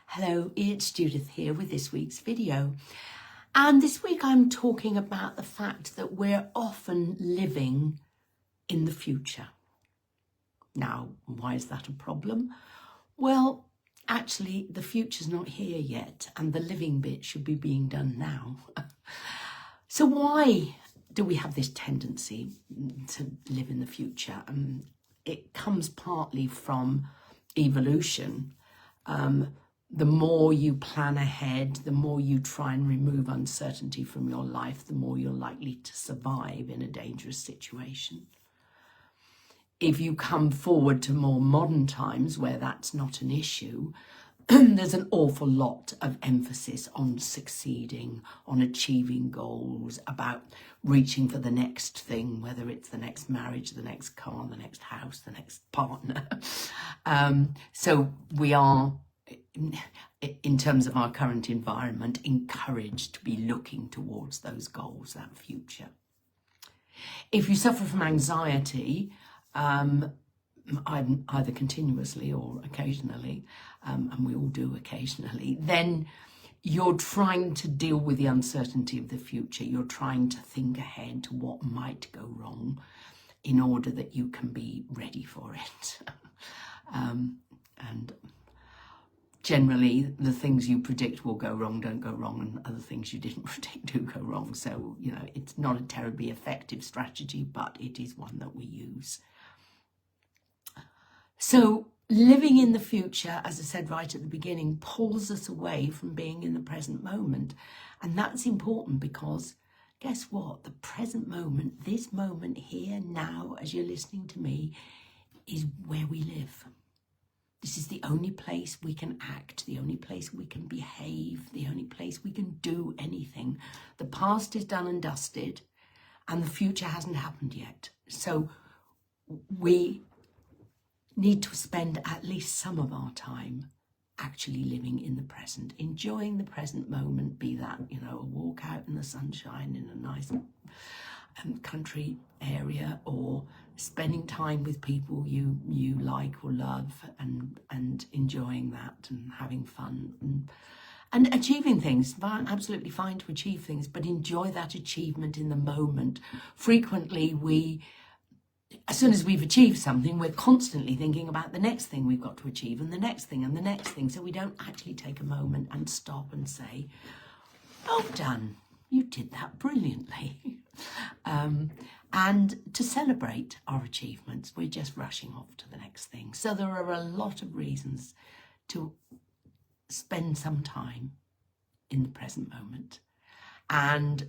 Hello, it's Judith here with this week's video. And this week I'm talking about the fact that we're often living in the future. Now, why is that a problem? Well, actually, the future's not here yet, and the living bit should be being done now. So why do we have this tendency to live in the future? It comes partly from evolution. The more you plan ahead, the more you try and remove uncertainty from your life, the more you're likely to survive in a dangerous situation. If you come forward to more modern times where that's not an issue, there's an awful lot of emphasis on succeeding, on achieving goals, about reaching for the next thing, whether it's the next marriage, the next car, the next house, the next partner. So we are, in terms of our current environment, encouraged to be looking towards those goals, that future. If you suffer from anxiety, either continuously or occasionally, and we all do occasionally, then you're trying to deal with the uncertainty of the future. You're trying to think ahead to what might go wrong in order that you can be ready for it. And generally, the things you predict will go wrong don't go wrong, and other things you didn't predict do go wrong. So, it's not a terribly effective strategy, but it is one that we use. So living in the future, as I said right at the beginning, pulls us away from being in the present moment. And that's important because guess what? The present moment, this moment here now, as you're listening to me, is where we live. This is the only place we can act, the only place we can behave, the only place we can do anything. The past is done and dusted, and the future hasn't happened yet. So we need to spend at least some of our time actually living in the present, enjoying the present moment, be that, a walk out in the sunshine in a nice country area, or spending time with people you like or love, and enjoying that and having fun and achieving things. Absolutely fine to achieve things, but enjoy that achievement in the moment. Frequently as soon as we've achieved something, we're constantly thinking about the next thing we've got to achieve, and the next thing and the next thing. So we don't actually take a moment and stop and say, well done, you did that brilliantly. And to celebrate our achievements, we're just rushing off to the next thing. So there are a lot of reasons to spend some time in the present moment. And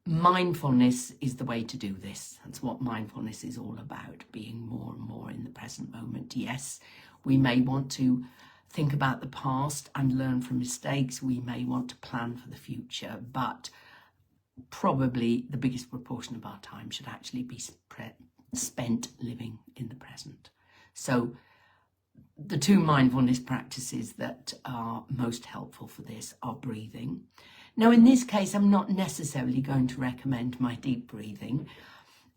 mindfulness is the way to do this. That's what mindfulness is all about, being more and more in the present moment. Yes, we may want to think about the past and learn from mistakes. We may want to plan for the future, but probably the biggest proportion of our time should actually be spent living in the present. So the two mindfulness practices that are most helpful for this are breathing. Now, in this case, I'm not necessarily going to recommend my deep breathing.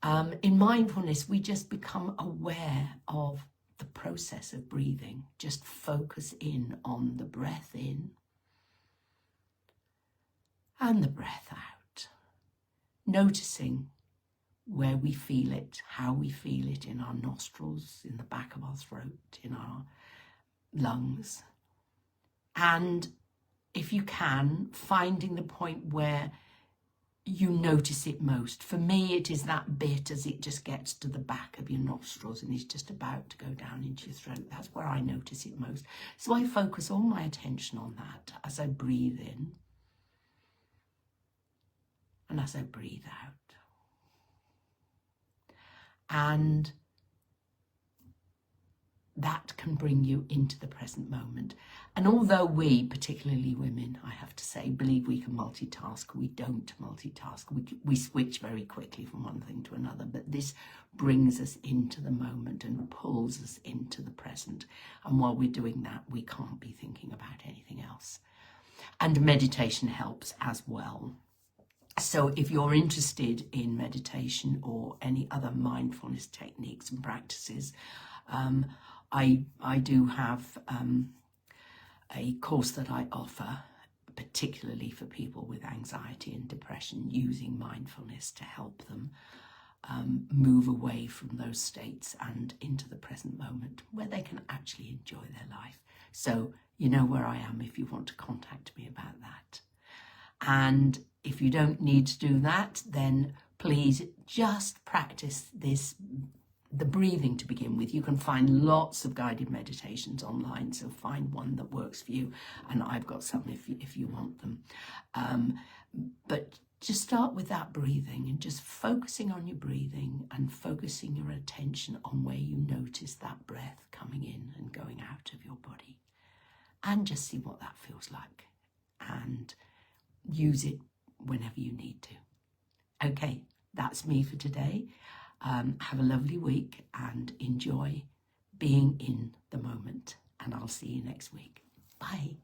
In mindfulness, we just become aware of the process of breathing. Just focus in on the breath in and the breath out. Noticing where we feel it, how we feel it in our nostrils, in the back of our throat, in our lungs. And if you can, finding the point where you notice it most. For me, it is that bit as it just gets to the back of your nostrils and is just about to go down into your throat. That's where I notice it most. So I focus all my attention on that as I breathe in and as I breathe out. And that can bring you into the present moment. And although we, particularly women, I have to say, believe we can multitask, we don't multitask. We switch very quickly from one thing to another, but this brings us into the moment and pulls us into the present. And while we're doing that, we can't be thinking about anything else. And meditation helps as well. So if you're interested in meditation or any other mindfulness techniques and practices, I do have a course that I offer, particularly for people with anxiety and depression, using mindfulness to help them move away from those states and into the present moment where they can actually enjoy their life. So you know where I am if you want to contact me about that. And if you don't need to do that, then please just practice the breathing to begin with. You can find lots of guided meditations online, so find one that works for you, and I've got some if you want them. But just start with that breathing and just focusing on your breathing and focusing your attention on where you notice that breath coming in and going out of your body, and just see what that feels like and use it whenever you need to. Okay, that's me for today. Have a lovely week and enjoy being in the moment, and I'll see you next week. Bye.